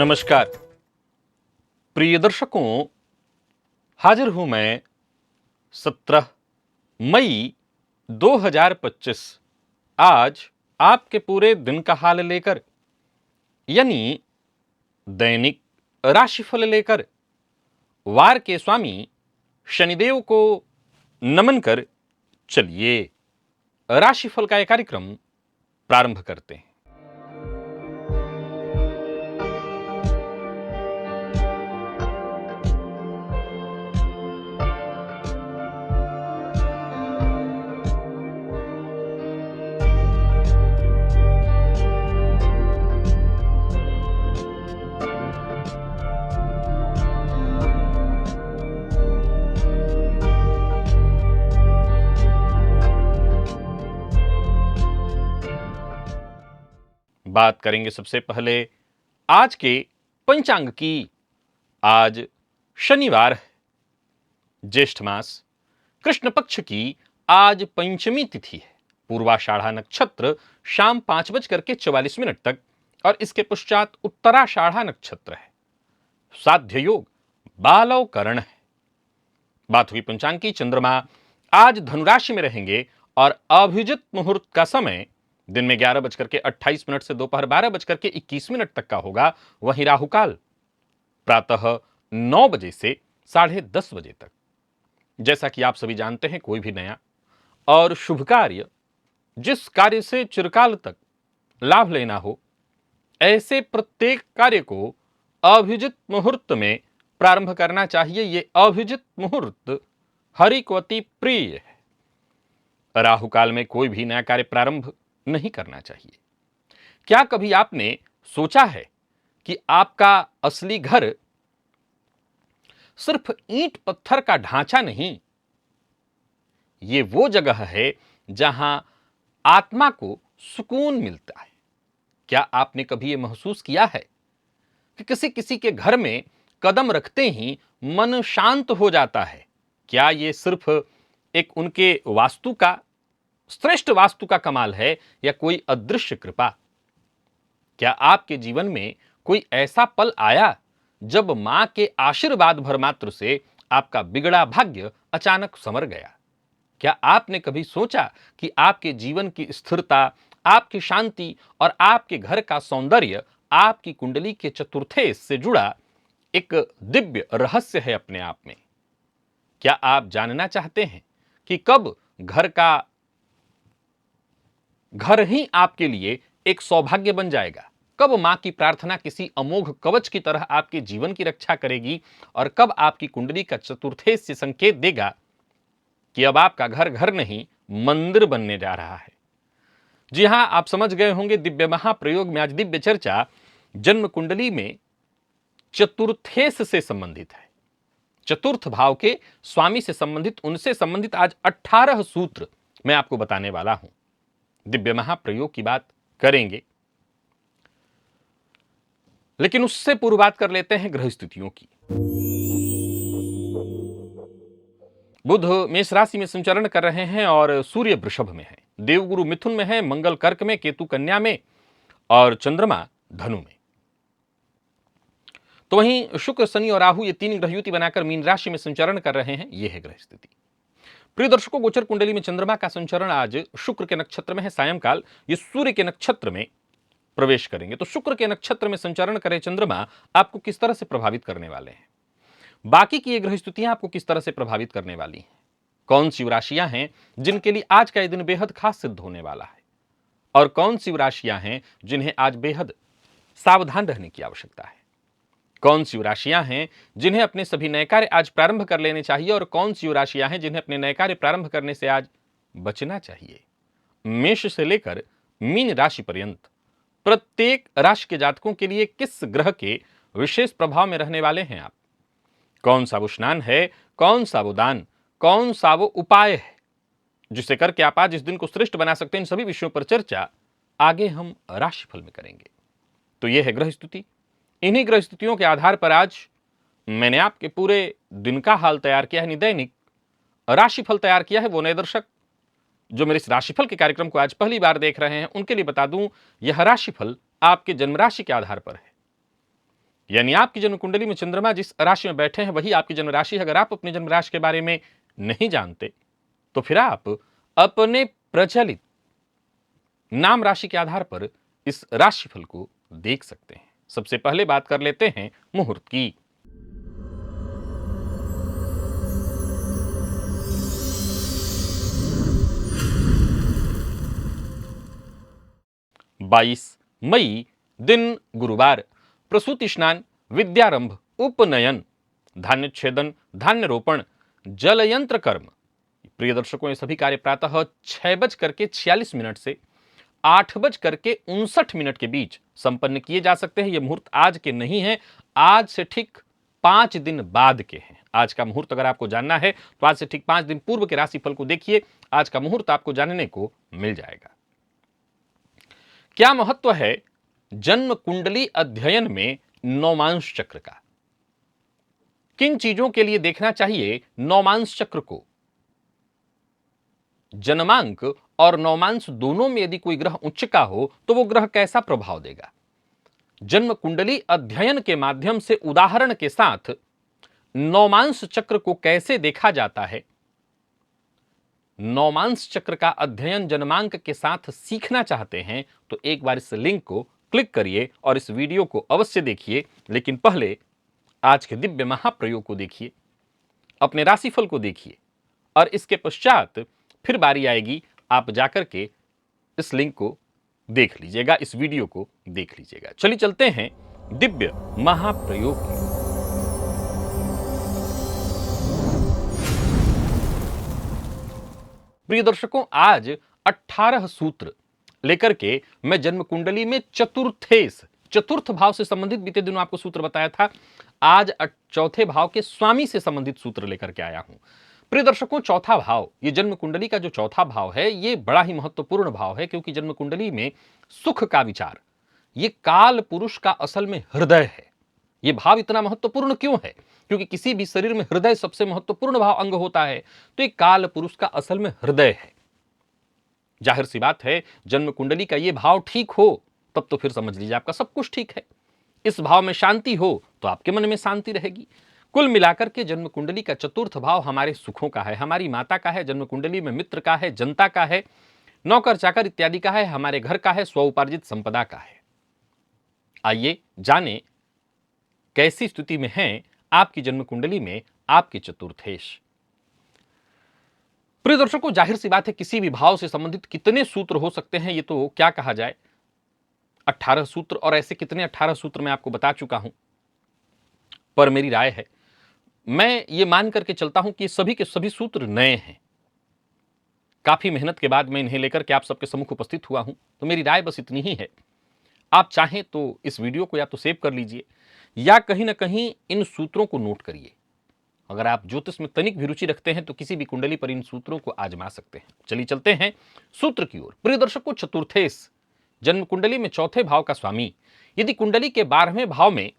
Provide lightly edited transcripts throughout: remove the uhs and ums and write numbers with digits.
नमस्कार प्रिय दर्शकों, हाजिर हूं मैं 17 मई 2025 आज आपके पूरे दिन का हाल लेकर, यानी दैनिक राशिफल लेकर वार के स्वामी शनिदेव को नमन कर चलिए राशिफल का यह कार्यक्रम प्रारंभ करते हैं। बात करेंगे सबसे पहले आज के पंचांग की। आज शनिवार है, ज्येष्ठ मास, कृष्ण पक्ष की आज पंचमी तिथि है। पूर्वाषाढ़ा नक्षत्र शाम 5:44 तक और इसके पश्चात उत्तराषाढ़ा नक्षत्र है। साध्य योग बालव करण है। बात हुई पंचांग की। चंद्रमा आज धनुराशि में रहेंगे और अभिजित मुहूर्त का समय दिन में 11:28 से दोपहर 12:21 तक का होगा। वहीं राहुकाल प्रातः 9 बजे से 10:30 बजे तक। जैसा कि आप सभी जानते हैं, कोई भी नया और शुभ कार्य, जिस कार्य से चिरकाल तक लाभ लेना हो, ऐसे प्रत्येक कार्य को अभिजित मुहूर्त में प्रारंभ करना चाहिए। ये अभिजित मुहूर्त हरि को अति प्रिय है। राहुकाल में कोई भी नया कार्य प्रारंभ नहीं करना चाहिए। क्या कभी आपने सोचा है कि आपका असली घर सिर्फ ईंट पत्थर का ढांचा नहीं, ये वो जगह है जहां आत्मा को सुकून मिलता है। क्या आपने कभी यह महसूस किया है कि किसी किसी के घर में कदम रखते ही मन शांत हो जाता है? क्या यह सिर्फ एक उनके वास्तु का, श्रेष्ठ वास्तु का कमाल है या कोई अदृश्य कृपा? क्या आपके जीवन में कोई ऐसा पल आया जब मां के आशीर्वाद भर मात्र से आपका बिगड़ा भाग्य अचानक संवर गया? क्या आपने कभी सोचा कि आपके जीवन की स्थिरता, आपकी शांति और आपके घर का सौंदर्य आपकी कुंडली के चतुर्थे से जुड़ा एक दिव्य रहस्य है अपने आप में? क्या आप जानना चाहते हैं कि कब घर ही आपके लिए एक सौभाग्य बन जाएगा? कब मां की प्रार्थना किसी अमोघ कवच की तरह आपके जीवन की रक्षा करेगी? और कब आपकी कुंडली का चतुर्थे से संकेत देगा कि अब आपका घर घर नहीं, मंदिर बनने जा रहा है? जी हां, आप समझ गए होंगे। दिव्य महाप्रयोग में आज दिव्य चर्चा जन्म कुंडली में चतुर्थेस से संबंधित है। चतुर्थ भाव के स्वामी से संबंधित, उनसे संबंधित आज 18 सूत्र मैं आपको बताने वाला हूं। दिव्य महाप्रयोग की बात करेंगे, लेकिन उससे पूर्व बात कर लेते हैं ग्रह स्थितियों की। बुध मेष राशि में संचरण कर रहे हैं और सूर्य वृषभ में है, देवगुरु मिथुन में है, मंगल कर्क में, केतु कन्या में और चंद्रमा धनु में। तो वहीं शुक्र, शनि और राहु ये तीन ग्रह युति बनाकर मीन राशि में संचरण कर रहे हैं। यह है ग्रह स्थिति। प्रिय दर्शकों, गोचर कुंडली में चंद्रमा का संचरण आज शुक्र के नक्षत्र में है। सायंकाल ये सूर्य के नक्षत्र में प्रवेश करेंगे। तो शुक्र के नक्षत्र में संचरण करे चंद्रमा आपको किस तरह से प्रभावित करने वाले हैं? बाकी की ये ग्रह स्थितियां आपको किस तरह से प्रभावित करने वाली हैं? कौन सी राशियां हैं जिनके लिए आज का यह दिन बेहद खास सिद्ध होने वाला है? और कौन सी राशियां हैं जिन्हें आज बेहद सावधान रहने की आवश्यकता है? कौन सी राशियां हैं जिन्हें अपने सभी नए कार्य आज प्रारंभ कर लेने चाहिए और कौन सी राशियां हैं जिन्हें अपने नए कार्य प्रारंभ करने से आज बचना चाहिए? मेष से लेकर मीन राशि पर्यंत प्रत्येक राशि के जातकों के लिए किस ग्रह के विशेष प्रभाव में रहने वाले हैं आप? कौन सा वो स्नान है, कौन सा वो दान, कौन सा वो उपाय है जिसे करके आप आज इस दिन को श्रेष्ठ बना सकते हैं? इन सभी विषयों पर चर्चा आगे हम राशिफल में करेंगे। तो यह है ग्रह स्थिति। इन्हीं ग्रह स्थितियों के आधार पर आज मैंने आपके पूरे दिन का हाल तैयार किया है, दैनिक राशिफल तैयार किया है। वो नए दर्शक जो मेरे इस राशिफल के कार्यक्रम को आज पहली बार देख रहे हैं, उनके लिए बता दूं, यह राशिफल आपके जन्म राशि के आधार पर है। यानी आपकी जन्म कुंडली में चंद्रमा जिस राशि में बैठे हैं वही आपकी जन्म राशि है। अगर आप अपनी जन्म राशि के बारे में नहीं जानते तो फिर आप अपने प्रचलित नाम राशि के आधार पर इस राशिफल को देख सकते हैं। सबसे पहले बात कर लेते हैं मुहूर्त की। बाईस मई दिन गुरुवार, प्रसूति स्नान, विद्यारंभ, उपनयन, धान्य छेदन, धान्य रोपण, जलयंत्र कर्म। प्रिय दर्शकों, ये सभी कार्य प्रातः 6:46 से 8:59 के बीच संपन्न किए जा सकते हैं। ये मुहूर्त आज के नहीं है, आज से ठीक 5 दिन बाद के हैं। आज का मुहूर्त अगर आपको जानना है तो आज से ठीक 5 दिन पूर्व के राशिफल को देखिए, आज का मुहूर्त आपको जानने को मिल जाएगा। क्या महत्व है जन्म कुंडली अध्ययन में नौमांश चक्र का? किन चीजों के लिए देखना चाहिए नौमांश चक्र को? जन्मांक और नौमांश दोनों में यदि कोई ग्रह उच्च का हो तो वो ग्रह कैसा प्रभाव देगा? जन्म कुंडली अध्ययन के माध्यम से उदाहरण के साथ नौमांश चक्र को कैसे देखा जाता है? नौमांश चक्र का अध्ययन जन्मांक के साथ सीखना चाहते हैं तो एक बार इस लिंक को क्लिक करिए और इस वीडियो को अवश्य देखिए। लेकिन पहले आज के दिव्य महाप्रयोग को देखिए, अपने राशिफल को देखिए और इसके पश्चात फिर बारी आएगी आप जाकर के इस लिंक को देख लीजिएगा, इस वीडियो को देख लीजिएगा। चलिए चलते हैं दिव्य महाप्रयोग की। प्रिय दर्शकों, आज 18 सूत्र लेकर के मैं जन्म कुंडली में चतुर्थ भाव से संबंधित बीते दिनों आपको सूत्र बताया था। आज चौथे भाव के स्वामी से संबंधित सूत्र लेकर के आया हूं। प्रिय दर्शकों, चौथा भाव, ये जन्म कुंडली का जो चौथा भाव है, ये बड़ा ही महत्वपूर्ण भाव है, क्योंकि जन्म कुंडली में सुख का विचार, ये काल पुरुष का असल में हृदय है। ये भाव इतना महत्वपूर्ण क्यों है? क्योंकि किसी भी शरीर में हृदय सबसे महत्वपूर्ण भाव अंग होता है, तो ये काल पुरुष का असल में हृदय है। जाहिर सी बात है, जन्म कुंडली का ये भाव ठीक हो तब तो फिर समझ लीजिए आपका सब कुछ ठीक है। इस भाव में शांति हो तो आपके मन में शांति रहेगी। कुल मिलाकर के जन्म कुंडली का चतुर्थ भाव हमारे सुखों का है, हमारी माता का है, जन्म कुंडली में मित्र का है, जनता का है, नौकर चाकर इत्यादि का है, हमारे घर का है, स्व उपार्जित संपदा का है। आइए जाने कैसी स्थिति में है आपकी जन्म कुंडली में आपके चतुर्थेश। प्रिय दर्शकों, जाहिर सी बात है, किसी भी भाव से संबंधित कितने सूत्र हो सकते हैं ये तो क्या कहा जाए, 18 सूत्र, और ऐसे कितने 18 सूत्र मैं आपको बता चुका हूं। पर मेरी राय है, मैं ये मान करके चलता हूं कि सभी के सभी सूत्र नए हैं। काफी मेहनत के बाद मैं इन्हें लेकर के आप सबके सम्मुख उपस्थित हुआ हूं, तो मेरी राय बस इतनी ही है। आप चाहें तो इस वीडियो को या तो सेव कर लीजिए या कहीं ना कहीं इन सूत्रों को नोट करिए। अगर आप ज्योतिष में तनिक भी रुचि रखते हैं तो किसी भी कुंडली पर इन सूत्रों को आजमा सकते हैं। चलिए चलते हैं सूत्र की ओर। प्रिय दर्शकों, चतुर्थेश जन्म कुंडली में चौथे भाव का स्वामी यदि कुंडली के 12वें भाव में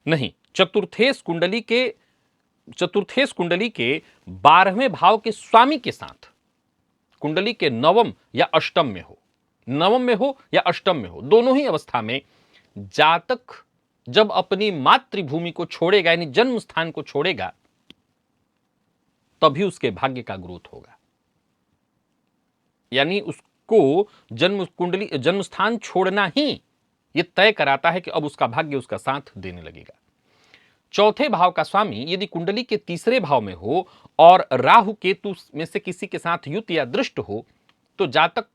नहीं, चतुर्थेश कुंडली के 12वें भाव के स्वामी के साथ कुंडली के नवम या अष्टम में हो, दोनों ही अवस्था में जातक जब अपनी मातृभूमि को छोड़ेगा, यानी जन्म स्थान को छोड़ेगा, तभी उसके भाग्य का ग्रोथ होगा। यानी उसको जन्म स्थान छोड़ना ही यह तय कराता है कि अब उसका भाग्य उसका साथ देने लगेगा। चौथे भाव का स्वामी यदि कुंडली के तीसरे भाव में हो और राहु केतु में से किसी के साथ युत या दृष्ट हो तो जातक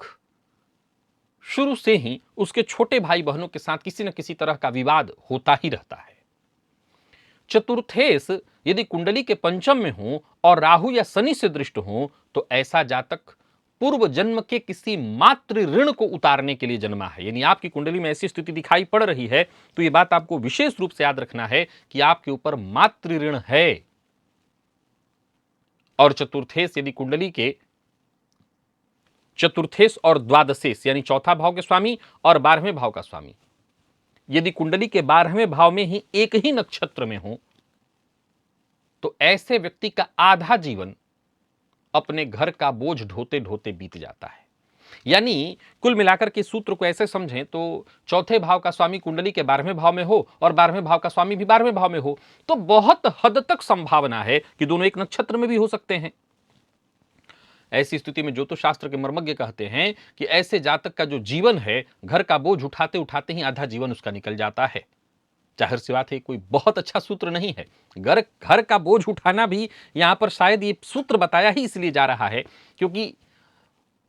शुरू से ही उसके छोटे भाई बहनों के साथ किसी न किसी तरह का विवाद होता ही रहता है। चतुर्थेश यदि कुंडली के पंचम में हो और राहु या शनि से दृष्ट हो तो ऐसा जातक पूर्व जन्म के किसी मातृ ऋण को उतारने के लिए जन्मा है। यानी आपकी कुंडली में ऐसी स्थिति दिखाई पड़ रही है तो यह बात आपको विशेष रूप से याद रखना है कि आपके ऊपर मातृ ऋण है। और चतुर्थेश यदि कुंडली के चतुर्थेश और द्वादशेश यानी चौथा भाव के स्वामी और 12वें भाव का स्वामी यदि कुंडली के 12वें भाव में ही एक ही नक्षत्र में हो तो ऐसे व्यक्ति का आधा जीवन अपने घर का बोझ ढोते ढोते बीत जाता है। यानी कुल मिलाकर के सूत्र को ऐसे समझें तो चौथे भाव का स्वामी कुंडली के 12वें भाव में हो और 12वें भाव का स्वामी भी 12वें भाव में हो तो बहुत हद तक संभावना है कि दोनों एक नक्षत्र में भी हो सकते हैं। ऐसी स्थिति में ज्योतिष शास्त्र के मर्मज्ञ कहते हैं कि ऐसे जातक का जो जीवन है, घर का बोझ उठाते उठाते ही आधा जीवन उसका निकल जाता है। जाहिर सी बात है, कोई बहुत अच्छा सूत्र नहीं है। घर का बोझ उठाना भी यहां पर शायद ये सूत्र बताया ही इसलिए जा रहा है क्योंकि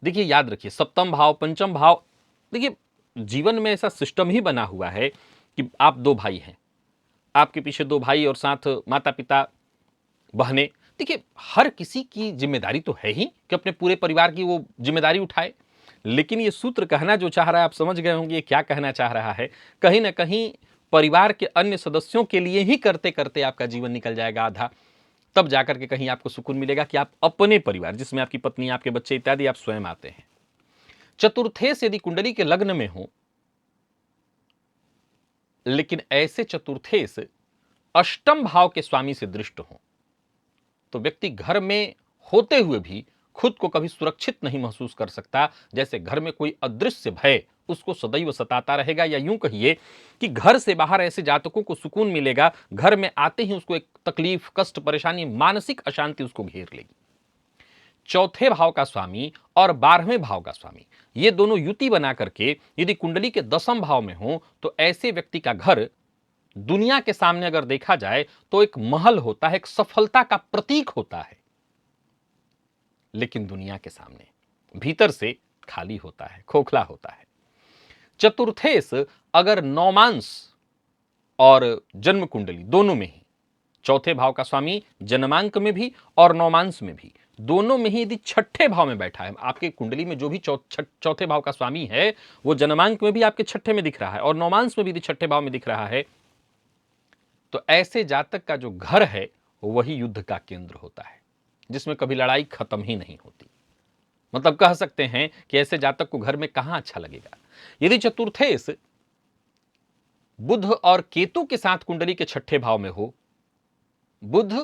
देखिए, याद रखिए, सप्तम भाव, पंचम भाव, देखिए जीवन में ऐसा सिस्टम ही बना हुआ है कि आप दो भाई हैं, आपके पीछे दो भाई और साथ माता पिता, बहनें। देखिए, हर किसी की जिम्मेदारी तो है ही कि अपने पूरे परिवार की वो जिम्मेदारी उठाए, लेकिन ये सूत्र कहना जो चाह रहा है, आप समझ गए होंगे ये क्या कहना चाह रहा है। कहीं ना कहीं परिवार के अन्य सदस्यों के लिए ही करते करते आपका जीवन निकल जाएगा आधा, तब जाकर के कहीं आपको सुकून मिलेगा कि आप अपने परिवार, जिसमें आपकी पत्नी, आपके बच्चे इत्यादि, आप स्वयं आते हैं। चतुर्थेश यदि कुंडली के लग्न में हो, लेकिन ऐसे चतुर्थेश अष्टम भाव के स्वामी से दृष्ट हो, तो व्यक्ति घर में होते हुए भी खुद को कभी सुरक्षित नहीं महसूस कर सकता, जैसे घर में कोई अदृश्य भय उसको सदैव सताता रहेगा। या यूं कहिए कि घर से बाहर ऐसे जातकों को सुकून मिलेगा, घर में आते ही उसको एक तकलीफ, कष्ट, परेशानी, मानसिक अशांति उसको घेर लेगी। चौथे भाव का स्वामी और 12वें भाव का स्वामी, ये दोनों युति बना करके यदि कुंडली के 10वें भाव में हो तो ऐसे व्यक्ति का घर दुनिया के सामने अगर देखा जाए तो एक महल होता है, एक सफलता का प्रतीक होता है, लेकिन दुनिया के सामने भीतर से खाली होता है, खोखला होता है। चतुर्थेश अगर नौमांस और जन्म कुंडली दोनों में ही, चौथे भाव का स्वामी जन्मांक में भी और नौमांस में भी, दोनों में ही यदि छठे भाव में बैठा है, आपके कुंडली में जो भी चौथे भाव का स्वामी है वो जन्मांक में भी आपके छठे में दिख रहा है और नौमांस में भी यदि छठे भाव में दिख रहा है, तो ऐसे जातक का जो घर है वही युद्ध का केंद्र होता है, जिसमें कभी लड़ाई खत्म ही नहीं होती। मतलब कह सकते हैं कि ऐसे जातक को घर में कहां अच्छा लगेगा। यदि चतुर्थेश बुध और केतु के साथ कुंडली के छठे भाव में हो, बुध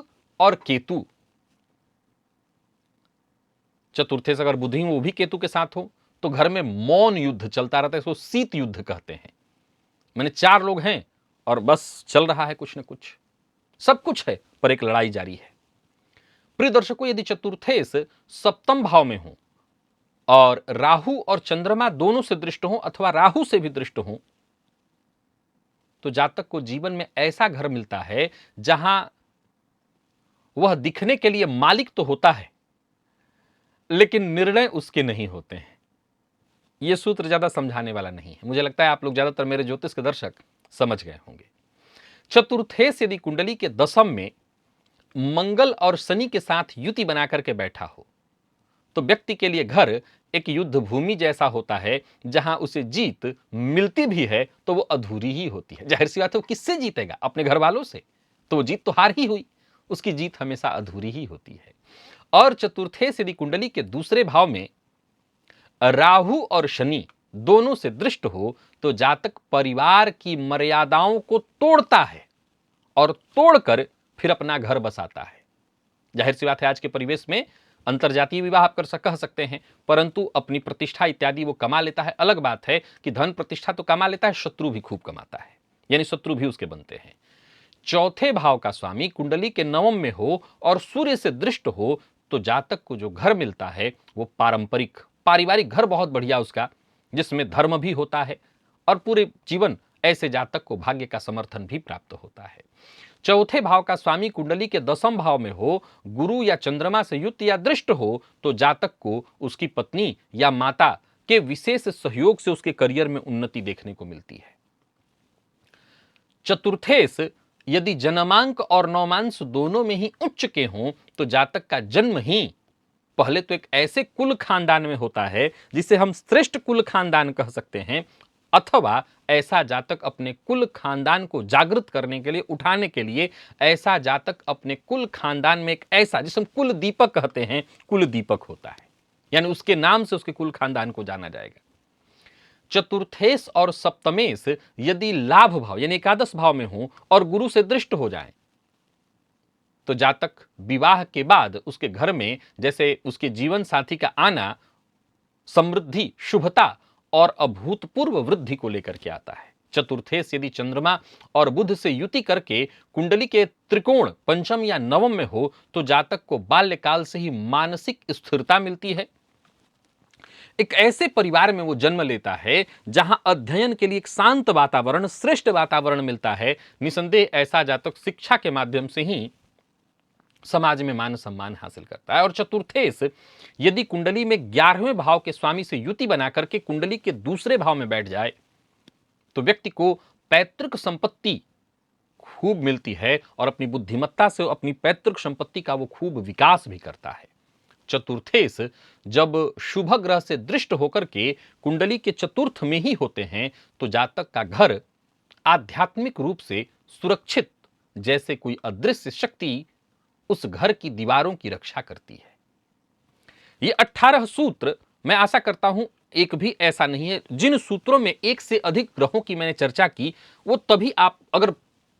और केतु, चतुर्थेश अगर बुध ही वो भी केतु के साथ हो तो घर में मौन युद्ध चलता रहता है, इसको शीत युद्ध कहते हैं। मैंने 4 लोग हैं और बस चल रहा है कुछ न कुछ, सब कुछ है पर एक लड़ाई जारी है। प्रिय दर्शकों, यदि चतुर्थेश सप्तम भाव में हो और राहु और चंद्रमा दोनों से दृष्ट हो अथवा राहु से भी दृष्ट हो, तो जातक को जीवन में ऐसा घर मिलता है जहां वह दिखने के लिए मालिक तो होता है, लेकिन निर्णय उसके नहीं होते हैं। यह सूत्र ज्यादा समझाने वाला नहीं है, मुझे लगता है आप लोग ज्यादातर मेरे ज्योतिष के दर्शक समझ गए होंगे। चतुर्थेश यदि कुंडली के 10वें में मंगल और शनि के साथ युति बनाकर के बैठा हो, तो व्यक्ति के लिए घर एक युद्ध भूमि जैसा होता है, जहां उसे जीत मिलती भी है तो वो अधूरी ही होती है। जाहिर सी बात है, वो किससे जीतेगा? अपने घर वालों से, तो वो जीत तो हार ही हुई, उसकी जीत हमेशा अधूरी ही होती है। और चतुर्थेश यदि कुंडली के दूसरे भाव में राहु और शनि दोनों से दृष्ट हो, तो जातक परिवार की मर्यादाओं को तोड़ता है और तोड़कर फिर अपना घर बसाता है। जाहिर सी बात है, आज के परिवेश में अंतरजातीय विवाह आप कह सकते हैं, परंतु अपनी प्रतिष्ठा इत्यादि वो कमा लेता है। अलग बात है कि धन प्रतिष्ठा तो कमा लेता है, शत्रु भी खूब कमाता है, यानी शत्रु भी उसके बनते हैं। चौथे भाव का स्वामी कुंडली के 9वें में हो और सूर्य से दृष्ट हो, तो जातक को जो घर मिलता है वो पारिवारिक घर बहुत बढ़िया उसका, जिसमें धर्म भी होता है और पूरे जीवन ऐसे जातक को भाग्य का समर्थन भी प्राप्त होता है। चौथे भाव का स्वामी कुंडली के 10वें भाव में हो, गुरु या चंद्रमा से युक्त या दृष्ट हो, तो जातक को उसकी पत्नी या माता के विशेष सहयोग से उसके करियर में उन्नति देखने को मिलती है। चतुर्थेश यदि जन्मांक और नौमांश दोनों में ही उच्च के हों, तो जातक का जन्म ही पहले तो एक ऐसे कुल खानदान में होता है जिसे हम श्रेष्ठ कुल खानदान कह सकते हैं, अथवा ऐसा जातक अपने कुल खानदान को जागृत करने के लिए, उठाने के लिए, ऐसा जातक अपने कुल खानदान में एक ऐसा, जिसे हम कुल दीपक कहते हैं, कुल दीपक होता है, यानी उसके नाम से उसके कुल खानदान को जाना जाएगा। चतुर्थेश और सप्तमेश यदि लाभ भाव यानी एकादश भाव में हो और गुरु से दृष्ट हो जाए, तो जातक विवाह के बाद उसके घर में जैसे उसके जीवन साथी का आना समृद्धि, शुभता और अभूतपूर्व वृद्धि को लेकर के आता है। चतुर्थेश यदि चंद्रमा और बुध से युति करके कुंडली के त्रिकोण पंचम या नवम में हो तो जातक को बाल्यकाल से ही मानसिक स्थिरता मिलती है। एक ऐसे परिवार में वो जन्म लेता है जहां अध्ययन के लिए एक शांत वातावरण, श्रेष्ठ वातावरण मिलता है। निसंदेह ऐसा जातक शिक्षा के माध्यम से ही समाज में मान सम्मान हासिल करता है। और चतुर्थेश यदि कुंडली में 11वें भाव के स्वामी से युति बना करके कुंडली के दूसरे भाव में बैठ जाए तो व्यक्ति को पैतृक संपत्ति खूब मिलती है और अपनी बुद्धिमत्ता से अपनी पैतृक संपत्ति का वो खूब विकास भी करता है। चतुर्थेश जब शुभ ग्रह से दृष्ट होकर के कुंडली के चतुर्थ में ही होते हैं तो जातक का घर आध्यात्मिक रूप से सुरक्षित, जैसे कोई अदृश्य शक्ति उस घर की दीवारों की रक्षा करती है। ये 18 सूत्र, मैं आशा करता हूं एक भी ऐसा नहीं है जिन सूत्रों में एक से अधिक ग्रहों की मैंने चर्चा की, वो तभी आप अगर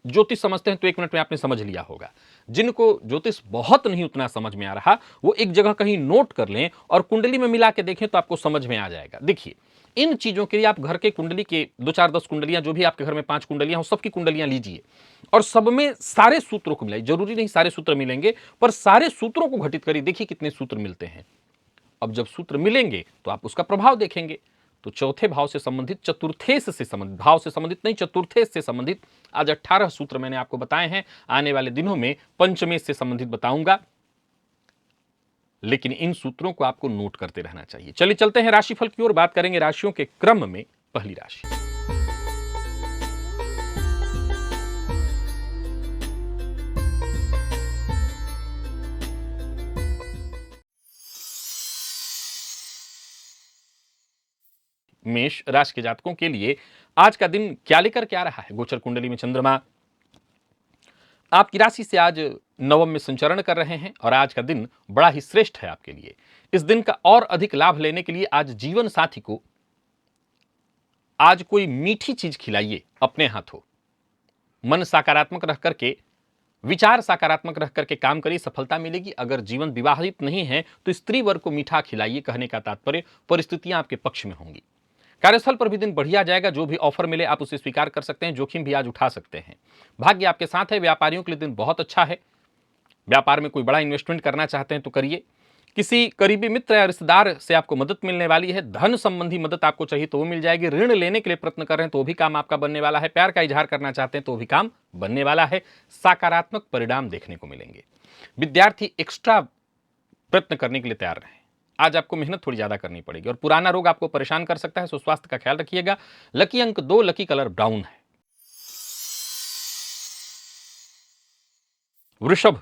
ज्योतिष समझते हैं तो 1 मिनट में आपने समझ लिया होगा। जिनको ज्योतिष बहुत नहीं उतना समझ में आ रहा, वो एक जगह कहीं नोट कर लें और कुंडली में मिला के देखें तो आपको समझ में आ जाएगा। देखिए, इन चीजों के लिए आप घर के कुंडली के 2 4 10 कुंडलियां, जो भी आपके घर में 5 कुंडलियां हो, सबकी कुंडलियां लीजिए और सब में सारे सूत्रों को मिलाइए। जरूरी नहीं सारे सूत्र मिलेंगे, पर सारे सूत्रों को घटित करिए, देखिए कितने सूत्र मिलते हैं। अब जब सूत्र मिलेंगे तो आप उसका प्रभाव देखेंगे। तो चौथे भाव से संबंधित, चतुर्थेश से संबंधित, भाव से संबंधित नहीं, चतुर्थेश से संबंधित आज 18 सूत्र मैंने आपको बताए हैं। आने वाले दिनों में पंचमेश से संबंधित बताऊंगा, लेकिन इन सूत्रों को आपको नोट करते रहना चाहिए। चलिए चलते हैं राशिफल की ओर, बात करेंगे राशियों के क्रम में। पहली राशि मेष राशि के जातकों के लिए आज का दिन क्या लेकर के आ रहा है। गोचर कुंडली में चंद्रमा आपकी राशि से आज नवम में संचरण कर रहे हैं और आज का दिन बड़ा ही श्रेष्ठ है आपके लिए। इस दिन का और अधिक लाभ लेने के लिए आज जीवन साथी को आज कोई मीठी चीज खिलाइए अपने हाथों। मन सकारात्मक रह करके, विचार सकारात्मक रह करके काम करिए, सफलता मिलेगी। अगर जीवन विवाहित नहीं है तो स्त्री वर्ग को मीठा खिलाइए। कहने का तात्पर्य परिस्थितियां आपके पक्ष में होंगी। कार्यस्थल पर भी दिन बढ़िया जाएगा। जो भी ऑफर मिले आप उसे स्वीकार कर सकते हैं, जोखिम भी आज उठा सकते हैं। भाग्य आपके साथ है। व्यापारियों के लिए दिन बहुत अच्छा है। व्यापार में कोई बड़ा इन्वेस्टमेंट करना चाहते हैं तो करिए। किसी करीबी मित्र या रिश्तेदार से आपको मदद मिलने वाली है। धन संबंधी मदद आपको चाहिए तो वो मिल जाएगी। ऋण लेने के लिए प्रयत्न कर रहे हैं तो भी काम आपका बनने वाला है। प्यार का इजहार करना चाहते हैं तो भी काम बनने वाला है। सकारात्मक परिणाम देखने को मिलेंगे। विद्यार्थी एक्स्ट्रा प्रयत्न करने के लिए तैयार रहें। आज आपको मेहनत थोड़ी ज्यादा करनी पड़ेगी और पुराना रोग आपको परेशान कर सकता है, सो स्वास्थ्य का ख्याल रखिएगा। लकी अंक 2, लकी कलर ब्राउन है। वृषभ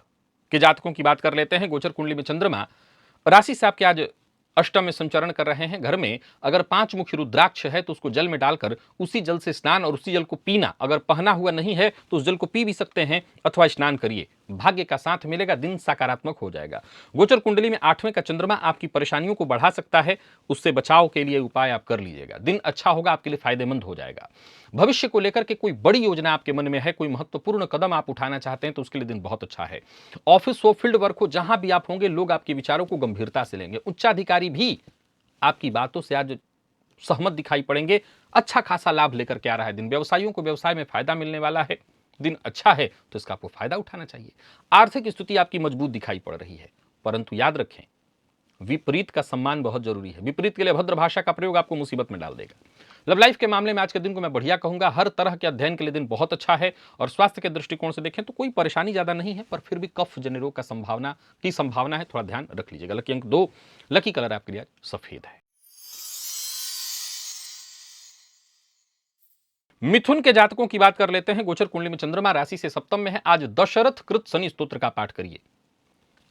के जातकों की बात कर लेते हैं। गोचर कुंडली में चंद्रमा राशि से आपके आज अष्टम में संचरण कर रहे हैं। घर में अगर 5 मुखी रुद्राक्ष है तो उसको जल में डालकर उसी जल से स्नान और उसी जल को पीना। अगर पहना हुआ नहीं है तो उस जल को पी भी सकते हैं अथवा स्नान करिए। भाग्य का साथ मिलेगा, दिन सकारात्मक हो जाएगा। गोचर कुंडली में 8वें का चंद्रमा आपकी परेशानियों को बढ़ा सकता है, उससे बचाव के लिए उपाय आप कर लीजिएगा। दिन अच्छा होगा, आपके लिए फायदेमंद हो जाएगा। भविष्य को लेकर के कोई बड़ी योजना आपके मन में है, कोई महत्वपूर्ण कदम आप उठाना चाहते हैं तो उसके लिए दिन बहुत अच्छा है। ऑफिस हो, फील्ड वर्क हो, जहां भी आप होंगे लोग आपके विचारों को गंभीरता से लेंगे। उच्चाधिकारी भी आपकी बातों से आज सहमत दिखाई पड़ेंगे। अच्छा खासा लाभ लेकर के आ रहा है दिन। व्यवसायियों को व्यवसाय में फायदा मिलने वाला है। दिन अच्छा है तो इसका आपको फायदा उठाना चाहिए। आर्थिक स्थिति आपकी मजबूत दिखाई पड़ रही है, परंतु याद रखें विपरीत का सम्मान बहुत जरूरी है। विपरीत के लिए अभद्र भाषा का प्रयोग आपको मुसीबत में डाल देगा। लव लाइफ के मामले में आज के दिन को मैं बढ़िया कहूंगा। हर तरह के अध्ययन के लिए दिन बहुत अच्छा है और स्वास्थ्य के दृष्टिकोण से देखें तो कोई परेशानी ज्यादा नहीं है, पर फिर भी कफ जन्य रोग का संभावना है, थोड़ा ध्यान रख लीजिएगा। लकी अंक 2, लकी कलर आपके लिए सफेद है। मिथुन के जातकों की बात कर लेते हैं। गोचर कुंडली में चंद्रमा राशि से सप्तम में है। आज दशरथ कृत शनि स्तोत्र का पाठ करिए।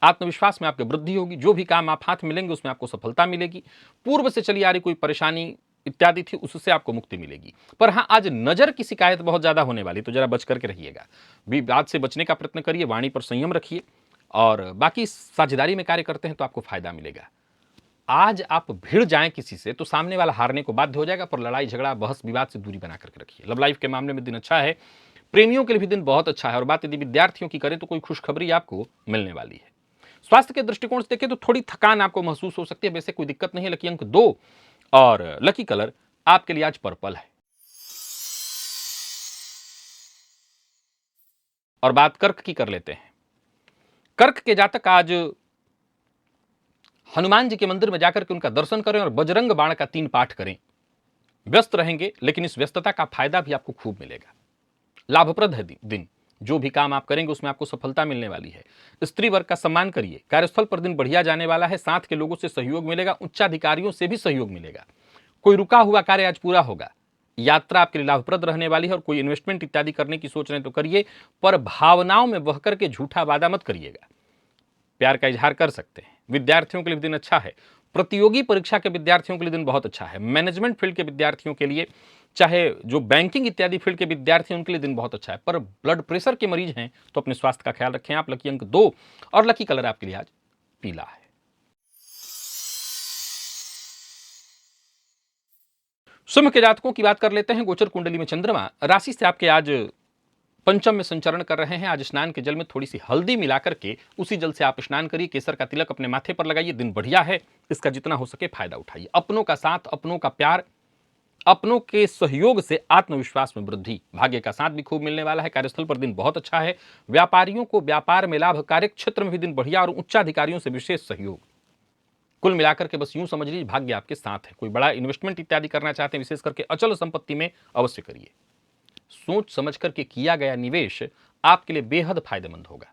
आत्मविश्वास में आपकी वृद्धि होगी। जो भी काम आप हाथ मिलेंगे उसमें आपको सफलता मिलेगी। पूर्व से चली आ रही कोई परेशानी इत्यादि थी उससे आपको मुक्ति मिलेगी। पर हाँ, आज नजर की शिकायत बहुत ज्यादा होने वाली, तो जरा बच करके रहिएगा। विवाद से बचने का प्रयत्न करिए, वाणी पर संयम रखिए और बाकी साझेदारी में कार्य करते हैं तो आपको फायदा मिलेगा। आज आप भिड़ जाएं किसी से तो सामने वाला हारने को बाध्य हो जाएगा, पर लड़ाई झगड़ा बहस विवाद से दूरी बना करके रखिए। लव लाइफ के मामले में दिन अच्छा है। प्रेमियों के लिए भी दिन बहुत अच्छा है और बात यदि विद्यार्थियों की करें तो कोई खुशखबरी आपको मिलने वाली है। स्वास्थ्य के दृष्टिकोण से देखें तो थोड़ी थकान आपको महसूस हो सकती है, वैसे कोई दिक्कत नहीं है। लकी अंक 2 और लकी कलर आपके लिए आज पर्पल है। और बात कर्क की कर लेते हैं। कर्क के जातक आज हनुमान जी के मंदिर में जाकर के उनका दर्शन करें और बजरंग बाण का 3 पाठ करें। व्यस्त रहेंगे, लेकिन इस व्यस्तता का फायदा भी आपको खूब मिलेगा। लाभप्रद है दिन, जो भी काम आप करेंगे उसमें आपको सफलता मिलने वाली है। स्त्री वर्ग का सम्मान करिए। कार्यस्थल पर दिन बढ़िया जाने वाला है। साथ के लोगों से सहयोग मिलेगा, उच्चाधिकारियों से भी सहयोग मिलेगा। कोई रुका हुआ कार्य आज पूरा होगा। यात्रा आपके लिए लाभप्रद रहने वाली है और कोई इन्वेस्टमेंट इत्यादि करने की सोच रहे हैं तो करिए, पर भावनाओं में बह करके झूठा वादा मत करिएगा। प्यार का इजहार कर सकते हैं। विद्यार्थियों के लिए दिन अच्छा है। प्रतियोगी परीक्षा के विद्यार्थियों के लिए दिन बहुत अच्छा है। मैनेजमेंट फील्ड के विद्यार्थियों के लिए, चाहे जो बैंकिंग इत्यादि फील्ड के विद्यार्थी हैं उनके लिए दिन बहुत अच्छा है। पर ब्लड प्रेशर के मरीज हैं तो अपने स्वास्थ्य का ख्याल रखें आप। लकी अंक 2 और लकी कलर आपके लिए आज पीला है। सिंह के जातकों की बात कर लेते हैं। गोचर कुंडली में चंद्रमा राशि से आपके आज पंचम में संचरण कर रहे हैं। आज स्नान के जल में थोड़ी सी हल्दी मिलाकर के उसी जल से आप स्नान करिए। केसर का तिलक अपने माथे पर लगाइए। दिन बढ़िया है, इसका जितना हो सके फायदा उठाइए। अपनों का साथ, अपनों का प्यार, अपनों के सहयोग से आत्मविश्वास में वृद्धि। भाग्य का साथ भी खूब मिलने वाला है। कार्यस्थल पर दिन बहुत अच्छा है। व्यापारियों को व्यापार में लाभ, कार्य क्षेत्र में भी दिन बढ़िया और उच्चाधिकारियों से विशेष सहयोग। कुल मिलाकर के बस यूं समझ लीजिए भाग्य आपके साथ है। कोई बड़ा इन्वेस्टमेंट इत्यादि करना चाहते हैं, विशेष करके अचल संपत्ति में अवश्य करिए। सोच समझ करके किया गया निवेश आपके लिए बेहद फायदेमंद होगा।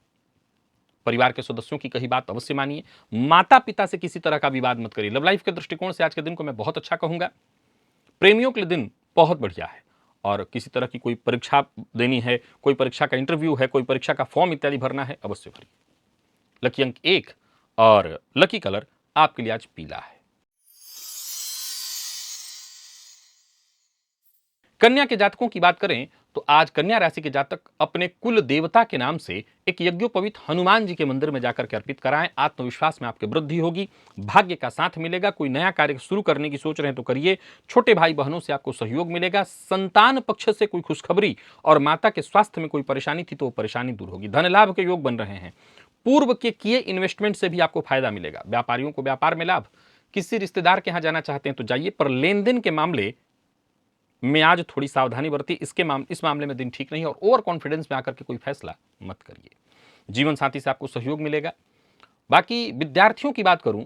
परिवार के सदस्यों की कही बात अवश्य मानिए। माता पिता से किसी तरह का विवाद मत करिए। लव लाइफ के दृष्टिकोण से आज के दिन को मैं बहुत अच्छा कहूंगा। प्रेमियों के लिए दिन बहुत बढ़िया है। और किसी तरह की कोई परीक्षा देनी है, कोई परीक्षा का इंटरव्यू है, कोई परीक्षा का फॉर्म इत्यादि भरना है, अवश्य भरिए। लकी अंक 1 और लकी कलर आपके लिए आज पीला है। कन्या के जातकों की बात करें तो आज कन्या राशि के जातक अपने कुल देवता के नाम से एक यज्ञोपवीत हनुमान जी के मंदिर में जाकर के अर्पित कराएं। आत्मविश्वास में आपकी वृद्धि होगी। भाग्य का साथ मिलेगा। कोई नया कार्य शुरू करने की सोच रहे हैं तो करिए। छोटे भाई बहनों से आपको सहयोग मिलेगा। संतान पक्ष से कोई खुशखबरी और माता के स्वास्थ्य में कोई परेशानी थी तो वो परेशानी दूर होगी। धन लाभ के योग बन रहे हैं। पूर्व के किए इन्वेस्टमेंट से भी आपको फायदा मिलेगा। व्यापारियों को व्यापार में लाभ। किसी रिश्तेदार के यहां जाना चाहते हैं तो जाइए, पर लेन देन के मामले में आज थोड़ी सावधानी बरतिए। इस मामले में दिन ठीक नहीं है और ओवर कॉन्फिडेंस में आकर के कोई फैसला मत करिए। जीवन साथी से आपको सहयोग मिलेगा। बाकी विद्यार्थियों की बात करूं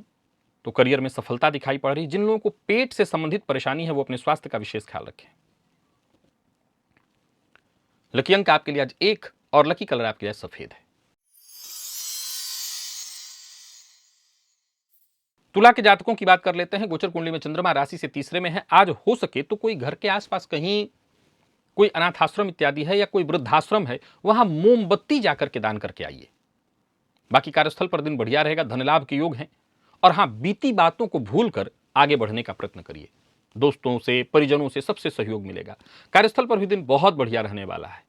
तो करियर में सफलता दिखाई पड़ रही। जिन लोगों को पेट से संबंधित परेशानी है वो अपने स्वास्थ्य का विशेष ख्याल रखें। लकी अंक आपके लिए आज 1 और लकी कलर आपके लिए सफेद है। तुला के जातकों की बात कर लेते हैं। गोचर कुंडली में चंद्रमा राशि से तीसरे में है। आज हो सके तो कोई घर के आसपास कहीं कोई अनाथ आश्रम इत्यादि है या कोई वृद्धाश्रम है, वहां मोमबत्ती जाकर के दान करके आइए। बाकी कार्यस्थल पर दिन बढ़िया रहेगा। धन लाभ के योग हैं। और हां, बीती बातों को भूलकर आगे बढ़ने का प्रयत्न करिए। दोस्तों से, परिजनों से, सबसे सहयोग मिलेगा। कार्यस्थल पर भी दिन बहुत बढ़िया रहने वाला है।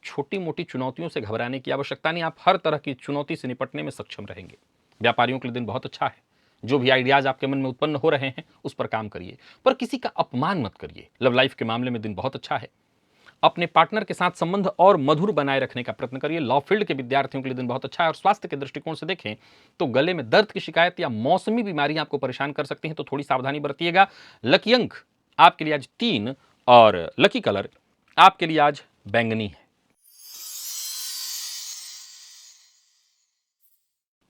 छोटी मोटी चुनौतियों से घबराने की आवश्यकता नहीं। आप हर तरह की चुनौती से निपटने में सक्षम रहेंगे। व्यापारियों के लिए दिन बहुत अच्छा है। जो भी आइडियाज आपके मन में उत्पन्न हो रहे हैं उस पर काम करिए, पर किसी का अपमान मत करिए। लव लाइफ के मामले में दिन बहुत अच्छा है। अपने पार्टनर के साथ संबंध और मधुर बनाए रखने का प्रयत्न करिए। लॉ फील्ड के विद्यार्थियों के लिए दिन बहुत अच्छा है। और स्वास्थ्य के दृष्टिकोण से देखें तो गले में दर्द की शिकायत या मौसमी बीमारी आपको परेशान कर सकती हैं, तो थोड़ी सावधानी बरतिएगा। लकी अंक आपके लिए आज 3 और लकी कलर आपके लिए आज बैंगनी है।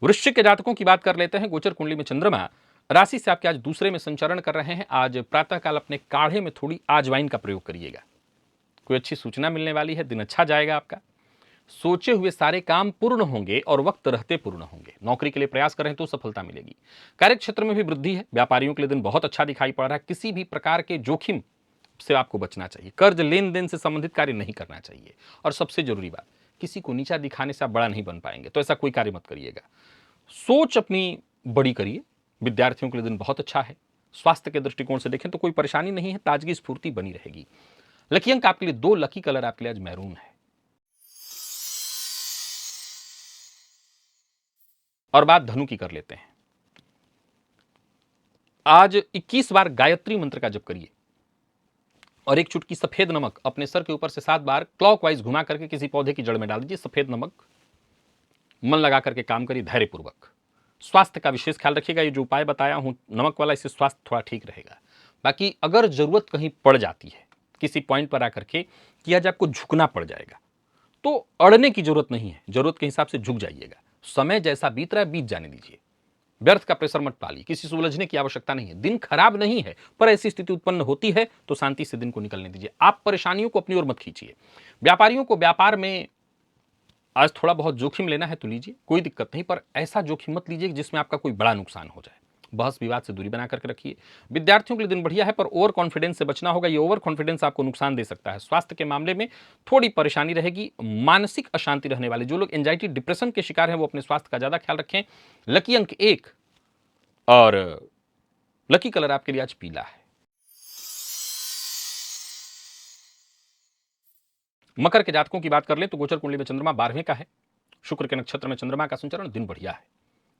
वृश्चिक के जातकों की बात कर लेते हैं। गोचर कुंडली में चंद्रमा राशि से आपके आज दूसरे में संचरण कर रहे हैं। आज प्रातःकाल अपने काढ़े में थोड़ी आजवाइन का प्रयोग करिएगा। कोई अच्छी सूचना मिलने वाली है। दिन अच्छा जाएगा आपका। सोचे हुए सारे काम पूर्ण होंगे और वक्त रहते पूर्ण होंगे। नौकरी के लिए प्रयास करें तो सफलता मिलेगी। कार्य क्षेत्र में भी वृद्धि है। व्यापारियों के लिए दिन बहुत अच्छा दिखाई पड़ रहा है। किसी भी प्रकार के जोखिम से आपको बचना चाहिए। कर्ज लेन देन से संबंधित कार्य नहीं करना चाहिए। और सबसे जरूरी बात, किसी को नीचा दिखाने से आप बड़ा नहीं बन पाएंगे, तो ऐसा कोई कार्य मत करिएगा। सोच अपनी बड़ी करिए। विद्यार्थियों के लिए दिन बहुत अच्छा है। स्वास्थ्य के दृष्टिकोण से देखें तो कोई परेशानी नहीं है। ताजगी स्फूर्ति बनी रहेगी। लकी अंक आपके लिए 2, लकी कलर आपके लिए आज मैरून है। और बात धनु की कर लेते हैं। आज 21 बार गायत्री मंत्र का जप करिए और एक चुटकी सफेद नमक अपने सर के ऊपर से 7 बार क्लॉकवाइज घुमा करके किसी पौधे की जड़ में डाल दीजिए। सफेद नमक मन लगा करके काम करिए धैर्यपूर्वक। स्वास्थ्य का विशेष ख्याल रखिएगा। ये जो उपाय बताया हूं नमक वाला, इससे स्वास्थ्य थोड़ा ठीक रहेगा। बाकी अगर जरूरत कहीं पड़ जाती है किसी पॉइंट पर आकर के कि आज आपको झुकना पड़ जाएगा, तो अड़ने की जरूरत नहीं है, जरूरत के हिसाब से झुक जाइएगा। समय जैसा बीत रहा है बीत जाने दीजिए। व्यर्थ का प्रेशर मत पालिए, किसी से उलझने की आवश्यकता नहीं है। दिन खराब नहीं है, पर ऐसी स्थिति उत्पन्न होती है तो शांति से दिन को निकलने दीजिए। आप परेशानियों को अपनी ओर मत खींचिए। व्यापारियों को व्यापार में आज थोड़ा बहुत जोखिम लेना है तो लीजिए, कोई दिक्कत नहीं, पर ऐसा जोखिम मत लीजिए जिसमें आपका कोई बड़ा नुकसान हो जाए। बहस विवाद से दूरी बना करके रखिए। विद्यार्थियों के लिए दिन बढ़िया है, पर ओवर कॉन्फिडेंस से बचना होगा। ये ओवर कॉन्फिडेंस आपको नुकसान दे सकता है। स्वास्थ्य के मामले में थोड़ी परेशानी रहेगी, मानसिक अशांति रहने वाले जो लोग एंजाइटी डिप्रेशन के शिकार हैं वो अपने स्वास्थ्य का ज्यादा ख्याल रखें। लकी अंक 1 और लकी कलर आपके लिए आज पीला है। मकर के जातकों की बात कर लें तो गोचर कुंडली में चंद्रमा 12वें का है। शुक्र के नक्षत्र में चंद्रमा का संचरण, दिन बढ़िया है,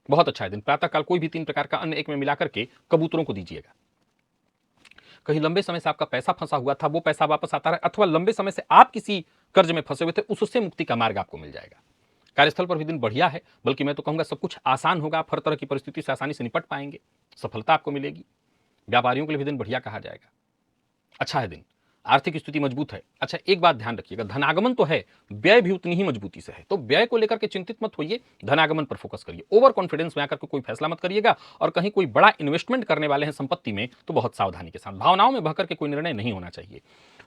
बहुत अच्छा है दिन। प्रातःकाल कोई भी 3 प्रकार का अन्न एक में मिलाकर के कबूतरों को दीजिएगा। कहीं लंबे समय से आपका पैसा फंसा हुआ था, वो पैसा वापस आता है, अथवा लंबे समय से आप किसी कर्ज में फंसे हुए थे, उससे मुक्ति का मार्ग आपको मिल जाएगा। कार्यस्थल पर भी दिन बढ़िया है, बल्कि मैं तो कहूंगा सब कुछ आसान होगा। आप हर तरह की परिस्थिति से आसानी से निपट पाएंगे, सफलता आपको मिलेगी। व्यापारियों के लिए भी दिन बढ़िया कहा जाएगा, अच्छा है दिन। आर्थिक स्थिति मजबूत है। अच्छा, एक बात ध्यान रखिएगा, धनागमन तो है, व्यय भी उतनी ही मजबूती से है। तो व्यय को लेकर के चिंतित मत होइए, धनागमन पर फोकस करिए। ओवर कॉन्फिडेंस में आकर के कोई फैसला मत करिएगा, और कहीं कोई बड़ा इन्वेस्टमेंट करने वाले हैं संपत्ति में तो बहुत सावधानी के साथ। भावनाओं में बहकर के कोई निर्णय नहीं होना चाहिए।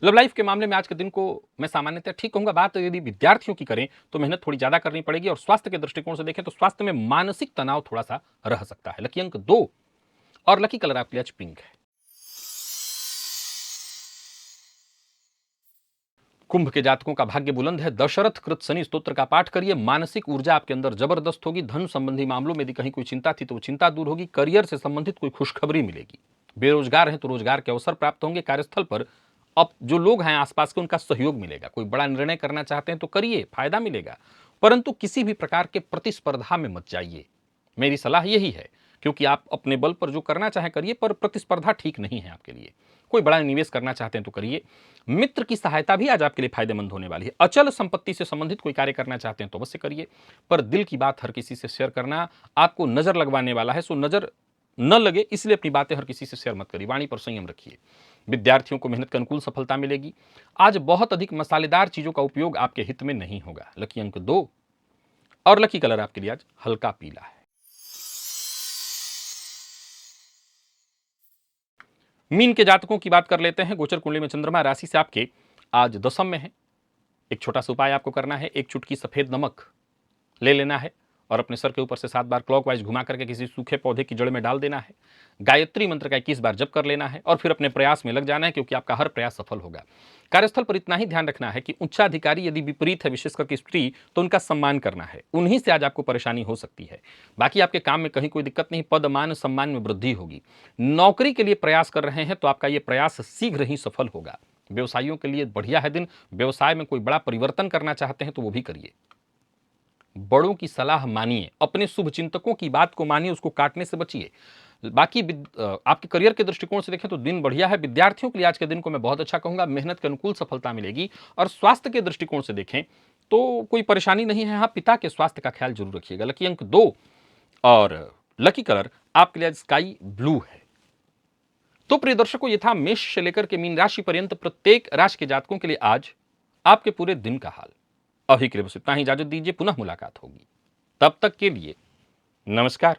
लव लाइफ के मामले में आज के दिन को मैं सामान्यतः ठीक कहूंगा। बात यदि विद्यार्थियों की करें तो मेहनत थोड़ी ज्यादा करनी पड़ेगी, और स्वास्थ्य के दृष्टिकोण से देखें तो स्वास्थ्य में मानसिक तनाव थोड़ा सा रह सकता है। लकी अंक 2 और लकी कलर आपके लिए आज पिंक है। कुंभ के जातकों का भाग्य बुलंद है। दशरथ कृत शनि स्तोत्र का पाठ करिए, मानसिक ऊर्जा आपके अंदर जबरदस्त होगी। धन संबंधी मामलों में यदि कहीं कोई चिंता थी तो वो चिंता दूर होगी। करियर से संबंधित कोई खुशखबरी मिलेगी। बेरोजगार हैं तो रोजगार के अवसर प्राप्त होंगे। कार्यस्थल पर अब जो लोग हैं आसपास के, उनका सहयोग मिलेगा। कोई बड़ा निर्णय करना चाहते हैं तो करिए, फायदा मिलेगा, परंतु किसी भी प्रकार के प्रतिस्पर्धा में मत जाइए, मेरी सलाह यही है। क्योंकि आप अपने बल पर जो करना चाहें करिए, पर प्रतिस्पर्धा ठीक नहीं है आपके लिए। कोई बड़ा निवेश करना चाहते हैं तो करिए। मित्र की सहायता भी आज आपके लिए फायदेमंद होने वाली है। अचल संपत्ति से संबंधित कोई कार्य करना चाहते हैं तो अवश्य करिए, पर दिल की बात हर किसी से शेयर करना आपको नजर लगवाने वाला है। सो नजर न लगे इसलिए अपनी बातें हर किसी से शेयर मत करिए। वाणी पर संयम रखिए। विद्यार्थियों को मेहनत के अनुकूल सफलता मिलेगी। आज बहुत अधिक मसालेदार चीजों का उपयोग आपके हित में नहीं होगा। लकी अंक 2 और लकी कलर आपके लिए आज हल्का पीला है। मीन के जातकों की बात कर लेते हैं। गोचर कुंडली में चंद्रमा राशि से आपके आज 10वें में है। एक छोटा सा उपाय आपको करना है, एक चुटकी सफेद नमक ले लेना है और अपने सर के ऊपर से 7 बार क्लॉकवाइज घुमा करके किसी सूखे पौधे की जड़ में डाल देना है। गायत्री मंत्र का 21 बार जप कर लेना है और फिर अपने प्रयास में लग जाना है, क्योंकि आपका हर प्रयास सफल होगा। कार्यस्थल पर इतना ही ध्यान रखना है कि उच्चाधिकारी यदि विपरीत है, विशेष करके स्त्री, तो उनका सम्मान करना है। उन्हीं से आज आपको परेशानी हो सकती है। बाकी आपके काम में कहीं कोई दिक्कत नहीं, पद मान सम्मान में वृद्धि होगी। नौकरी के लिए प्रयास कर रहे हैं तो आपका यह प्रयास शीघ्र ही सफल होगा। व्यवसायियों के लिए बढ़िया है दिन। व्यवसाय में कोई बड़ा परिवर्तन करना चाहते हैं तो वो भी करिए। बड़ों की सलाह मानिए, अपने शुभ चिंतकों की बात को मानिए, उसको काटने से बचिए। बाकी आपके करियर के दृष्टिकोण से देखें तो दिन बढ़िया है। विद्यार्थियों के लिए आज के दिन को मैं बहुत अच्छा कहूंगा। मेहनत के अनुकूल सफलता मिलेगी। और स्वास्थ्य के दृष्टिकोण से देखें तो कोई परेशानी नहीं है। हाँ, पिता के स्वास्थ्य का ख्याल जरूर रखिएगा। लकी अंक 2 और लकी कलर आपके लिए स्काई ब्लू है। तो प्रिय दर्शकों, ये था मेष से लेकर के मीन राशि पर्यंत प्रत्येक राशि के जातकों के लिए आज आपके पूरे दिन का हाल। अभी के लिए बस इतना ही, इजाजत दीजिए, पुनः मुलाकात होगी। तब तक के लिए नमस्कार।